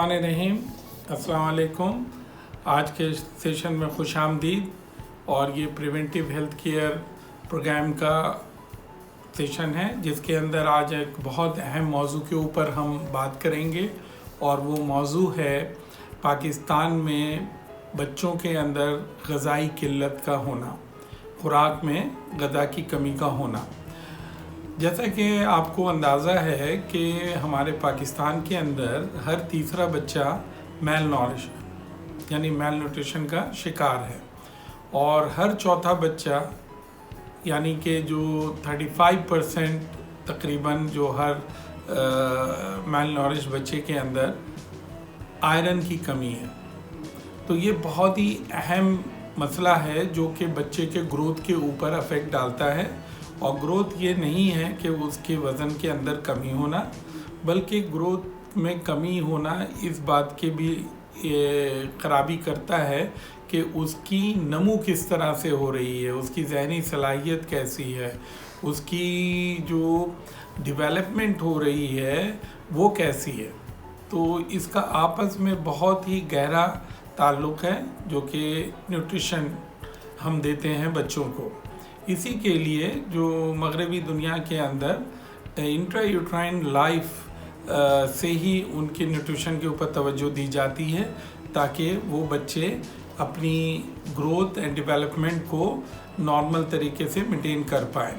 बिस्मिल्लाहिर्रहमानिर्रहीम। अस्सलाम वालेकुम। आज के सेशन में खुश आमदीद। और ये प्रिवेंटिव हेल्थ केयर प्रोग्राम का सेशन है जिसके अंदर आज एक बहुत अहम मौजू के ऊपर हम बात करेंगे और वो मौजू है पाकिस्तान में बच्चों के अंदर ग़िज़ाई किल्लत का होना, खुराक में ग़िज़ा की कमी का होना। जैसा कि आपको अंदाज़ा है कि हमारे पाकिस्तान के अंदर हर तीसरा बच्चा मैल नॉरिश यानी मैल न्यूट्रिशन का शिकार है और हर चौथा बच्चा यानी कि जो 35% तकरीबन जो हर मैल नॉरिश बच्चे के अंदर आयरन की कमी है। तो ये बहुत ही अहम मसला है जो कि बच्चे के ग्रोथ के ऊपर अफेक्ट डालता है। और ग्रोथ ये नहीं है कि उसके वज़न के अंदर कमी होना, बल्कि ग्रोथ में कमी होना इस बात के भी खराबी करता है कि उसकी नमू किस तरह से हो रही है, उसकी ज़हनी सलाहियत कैसी है, उसकी जो डेवलपमेंट हो रही है वो कैसी है। तो इसका आपस में बहुत ही गहरा ताल्लुक़ है जो कि न्यूट्रिशन हम देते हैं बच्चों को। इसी के लिए जो मगरबी दुनिया के अंदर इंट्रायूट्राइन लाइफ से ही उनके न्यूट्रिशन के ऊपर तवज्जो दी जाती है ताकि वो बच्चे अपनी ग्रोथ एंड डेवलपमेंट को नॉर्मल तरीके से मेंटेन कर पाएँ।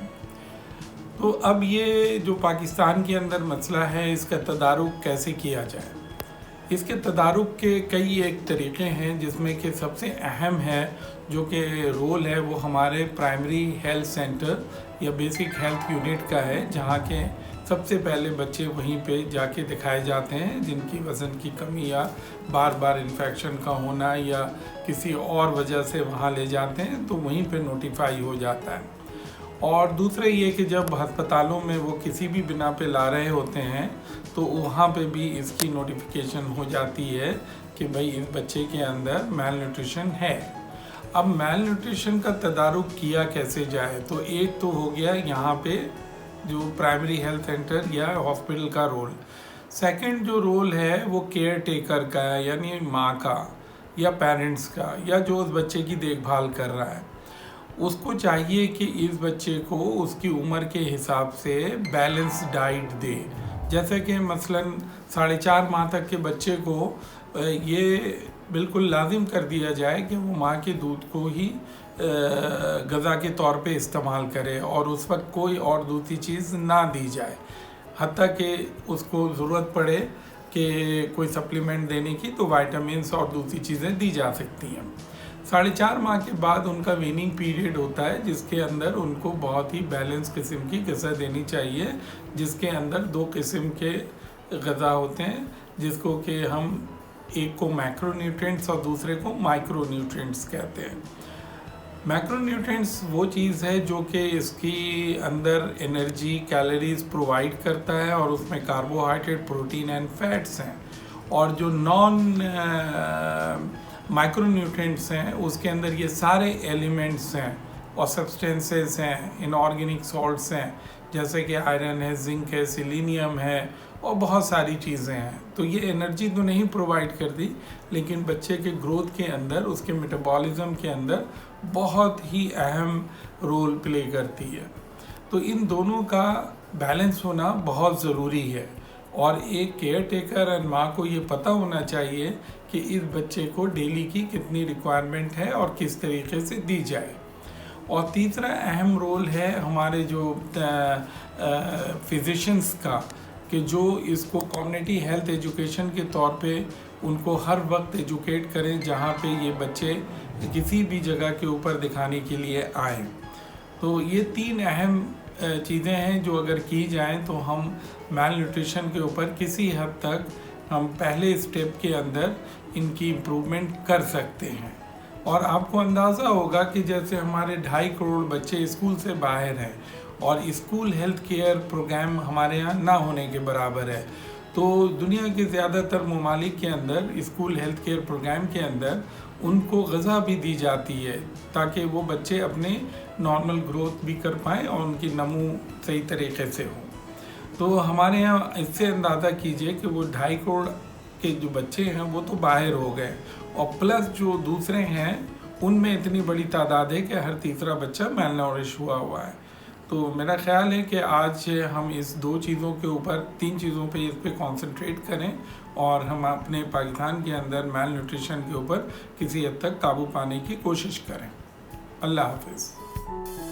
तो अब ये जो पाकिस्तान के अंदर मसला है, इसका तदारुक कैसे किया जाए। इसके तदारुक के कई एक तरीक़े हैं जिसमें कि सबसे अहम है जो कि रोल है वो हमारे प्राइमरी हेल्थ सेंटर या बेसिक हेल्थ यूनिट का है, जहाँ के सबसे पहले बच्चे वहीं पे जाके दिखाए जाते हैं जिनकी वज़न की कमी या बार बार इन्फेक्शन का होना या किसी और वजह से वहाँ ले जाते हैं तो वहीं पे नोटिफाई हो जाता है। और दूसरा ये कि जब अस्पतालों में वो किसी भी बिना पे ला रहे होते हैं तो वहाँ पे भी इसकी नोटिफिकेशन हो जाती है कि भाई इस बच्चे के अंदर मैल न्यूट्रिशन है। अब मैल न्यूट्रिशन का तदारुक किया कैसे जाए, तो एक तो हो गया यहाँ पे जो प्राइमरी हेल्थ सेंटर या हॉस्पिटल का रोल। सेकंड जो रोल है वो केयर टेकर का है, यानी माँ का या पेरेंट्स का या जो उस बच्चे की देखभाल कर रहा है। उसको चाहिए कि इस बच्चे को उसकी उम्र के हिसाब से बैलेंस डाइट दे। जैसे कि मसलन 4.5 माह तक के बच्चे को ये बिल्कुल लाजिम कर दिया जाए कि वो माँ के दूध को ही ग़िज़ा के तौर पे इस्तेमाल करे और उस वक्त कोई और दूसरी चीज़ ना दी जाए, हत्ता कि उसको ज़रूरत पड़े कि कोई सप्लीमेंट देने की तो वाइटामिन्स और दूसरी चीज़ें दी जा सकती हैं। 4.5 माह के बाद उनका वीनिंग पीरियड होता है जिसके अंदर उनको बहुत ही बैलेंस किस्म की ग़िज़ा देनी चाहिए, जिसके अंदर 2 किस्म के ग़िज़ा होते हैं जिसको कि हम एक को मैक्रोन्यूट्रिएंट्स और दूसरे को माइक्रोन्यूट्रिएंट्स कहते हैं। मैक्रोन्यूट्रिएंट्स वो चीज़ है जो कि इसकी अंदर एनर्जी कैलोरीज प्रोवाइड करता है और उसमें कार्बोहाइड्रेट, प्रोटीन एंड फैट्स हैं। और जो नॉन माइक्रोन्यूट्रिएंट्स हैं उसके अंदर ये सारे एलिमेंट्स हैं और सब्सटेंसेस हैं, इनऑर्गेनिक सॉल्ट्स हैं जैसे कि आयरन है, जिंक है, सिलीनियम है और बहुत सारी चीज़ें हैं। तो ये एनर्जी तो नहीं प्रोवाइड करती लेकिन बच्चे के ग्रोथ के अंदर, उसके मेटाबॉलिज्म के अंदर बहुत ही अहम रोल प्ले करती है। तो इन दोनों का बैलेंस होना बहुत ज़रूरी है और एक केयर टेकर और माँ को ये पता होना चाहिए कि इस बच्चे को डेली की कितनी रिक्वायरमेंट है और किस तरीके से दी जाए। और तीसरा अहम रोल है हमारे जो फिजिशियंस का कि जो इसको कम्युनिटी हेल्थ एजुकेशन के तौर पे उनको हर वक्त एजुकेट करें जहाँ पे ये बच्चे किसी भी जगह के ऊपर दिखाने के लिए आएँ। तो ये 3 अहम चीज़ें हैं जो अगर की जाएं तो हम मैल न्यूट्रिशन के ऊपर किसी हद तक हम पहले स्टेप के अंदर इनकी इम्प्रूवमेंट कर सकते हैं। और आपको अंदाज़ा होगा कि जैसे हमारे 2.5 करोड़ बच्चे स्कूल से बाहर हैं और स्कूल हेल्थ केयर प्रोग्राम हमारे यहाँ ना होने के बराबर है। तो दुनिया के ज़्यादातर ममालिक के अंदर स्कूल हेल्थ केयर प्रोग्राम के अंदर उनको ग़िज़ा भी दी जाती है ताकि वो बच्चे अपने नॉर्मल ग्रोथ भी कर पाएँ और उनकी नमू सही तरीके से हो। तो हमारे यहाँ इससे अंदाज़ा कीजिए कि वो 2.5 करोड़ के जो बच्चे हैं वो तो बाहर हो गए, और प्लस जो दूसरे हैं उनमें इतनी बड़ी तादाद है कि हर तीसरा बच्चा मेल नॉरिश हुआ है। तो मेरा ख्याल है कि आज हम इस 2 चीज़ों के ऊपर, 3 चीज़ों पे इस पे कॉन्सेंट्रेट करें और हम अपने पाकिस्तान के अंदर मेल न्यूट्रिशन के ऊपर किसी हद तक काबू पाने की कोशिश करें। अल्लाह हाफिज़।